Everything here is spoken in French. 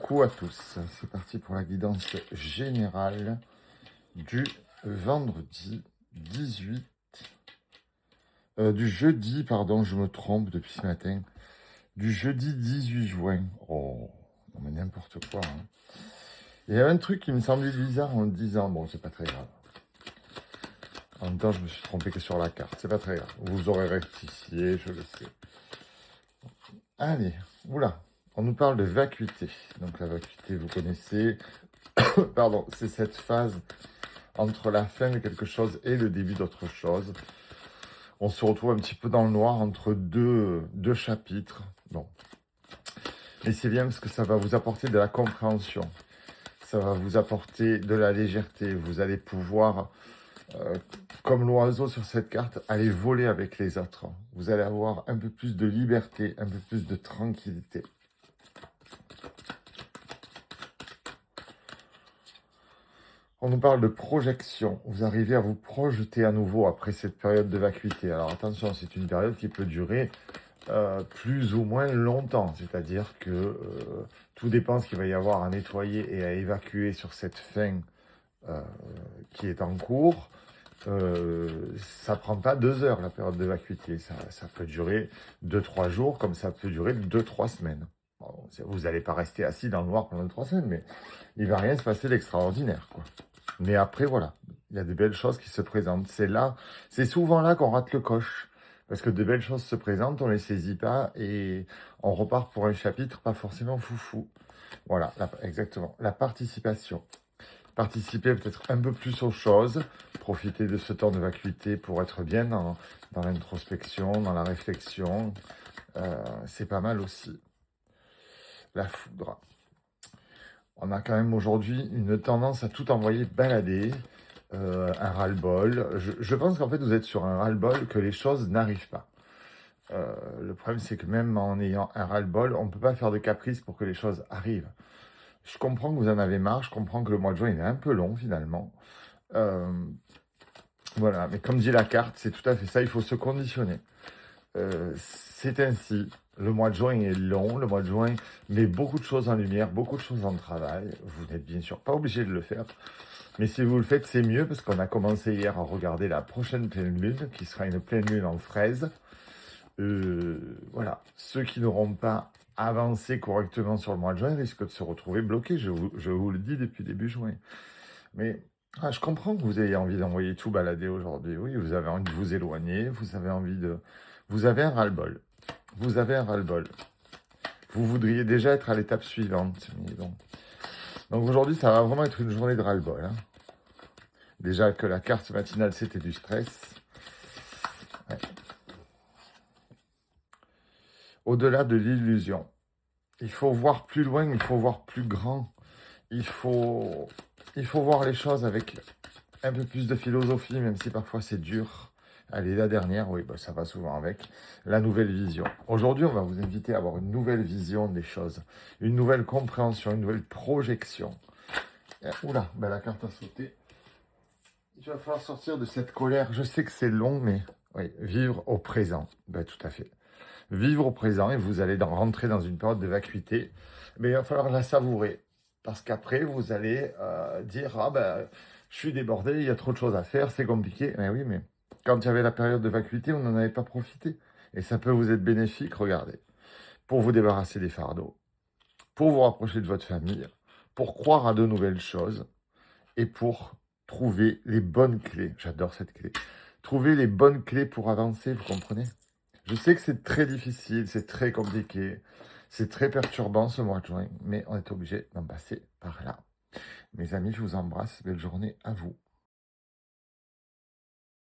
Coucou à tous, c'est parti pour la guidance générale du vendredi 18, du jeudi, pardon, je me trompe depuis ce matin, du jeudi 18 juin. Oh, non mais n'importe quoi. Hein. Il y avait un truc qui me semblait bizarre en me disant, bon, c'est pas très grave. En même temps, je me suis trompé que sur la carte, c'est pas très grave. Vous aurez rectifié, je le sais. Allez, oula, on nous parle de vacuité. Donc la vacuité, vous connaissez, pardon, c'est cette phase entre la fin de quelque chose et le début d'autre chose. On se retrouve un petit peu dans le noir entre deux chapitres. Bon. Mais c'est bien parce que ça va vous apporter de la compréhension. Ça va vous apporter de la légèreté. Vous allez pouvoir, comme l'oiseau sur cette carte, aller voler avec les autres. Vous allez avoir un peu plus de liberté, un peu plus de tranquillité. On nous parle de projection. Vous arrivez à vous projeter à nouveau après cette période de vacuité. Alors attention, c'est une période qui peut durer plus ou moins longtemps. C'est-à-dire que tout dépend de ce qu'il va y avoir à nettoyer et à évacuer sur cette fin qui est en cours. Ça prend pas 2 heures la période de vacuité. Ça peut durer 2-3 jours, comme ça peut durer 2-3 semaines. Bon, vous n'allez pas rester assis dans le noir pendant 3 semaines, mais il va rien se passer d'extraordinaire, quoi. Mais après, voilà, il y a de belles choses qui se présentent. C'est souvent là qu'on rate le coche. Parce que de belles choses se présentent, on les saisit pas et on repart pour un chapitre pas forcément foufou. Voilà, exactement. La participation. Participer peut-être un peu plus aux choses. Profiter de ce temps de vacuité pour être bien dans l'introspection, dans la réflexion. C'est pas mal aussi. La foudre. On a quand même aujourd'hui une tendance à tout envoyer balader, un ras-le-bol. Je pense qu'en fait, vous êtes sur un ras-le-bol que les choses n'arrivent pas. Le problème, c'est que même en ayant un ras-le-bol, on ne peut pas faire de caprice pour que les choses arrivent. Je comprends que vous en avez marre, je comprends que le mois de juin, il est un peu long, finalement. Voilà, mais comme dit la carte, c'est tout à fait ça, il faut se conditionner. C'est ainsi. Le mois de juin est long, le mois de juin met beaucoup de choses en lumière, beaucoup de choses en travail. Vous n'êtes bien sûr pas obligé de le faire, mais si vous le faites, c'est mieux, parce qu'on a commencé hier à regarder la prochaine pleine lune, qui sera une pleine lune en fraise. Voilà, ceux qui n'auront pas avancé correctement sur le mois de juin risquent de se retrouver bloqués, je vous le dis depuis début juin. Mais je comprends que vous ayez envie d'envoyer tout balader aujourd'hui. Oui, vous avez envie de vous éloigner, vous avez envie de... Vous avez un ras-le-bol. Vous avez un ras-le-bol. Vous voudriez déjà être à l'étape suivante. Mais bon. Donc aujourd'hui, ça va vraiment être une journée de ras-le-bol. Hein. Déjà que la carte matinale, c'était du stress. Ouais. Au-delà de l'illusion. Il faut voir plus loin, il faut voir plus grand. Il faut voir les choses avec un peu plus de philosophie, même si parfois c'est dur. Allez, la dernière, oui, bah, ça va souvent avec, la nouvelle vision. Aujourd'hui, on va vous inviter à avoir une nouvelle vision des choses, une nouvelle compréhension, une nouvelle projection. Oula, bah, la carte a sauté. Il va falloir sortir de cette colère. Je sais que c'est long, mais oui, vivre au présent. Ben, tout à fait. Vivre au présent et vous allez rentrer dans une période de vacuité. Mais il va falloir la savourer. Parce qu'après, vous allez dire, ah ben, je suis débordé, il y a trop de choses à faire, c'est compliqué. Mais oui, mais quand il y avait la période de vacuité, on n'en avait pas profité. Et ça peut vous être bénéfique, regardez. Pour vous débarrasser des fardeaux, pour vous rapprocher de votre famille, pour croire à de nouvelles choses et pour trouver les bonnes clés. J'adore cette clé. Trouver les bonnes clés pour avancer, vous comprenez? Je sais que c'est très difficile, c'est très compliqué, c'est très perturbant ce mois de juin, mais on est obligé d'en passer par là. Mes amis, je vous embrasse. Belle journée à vous.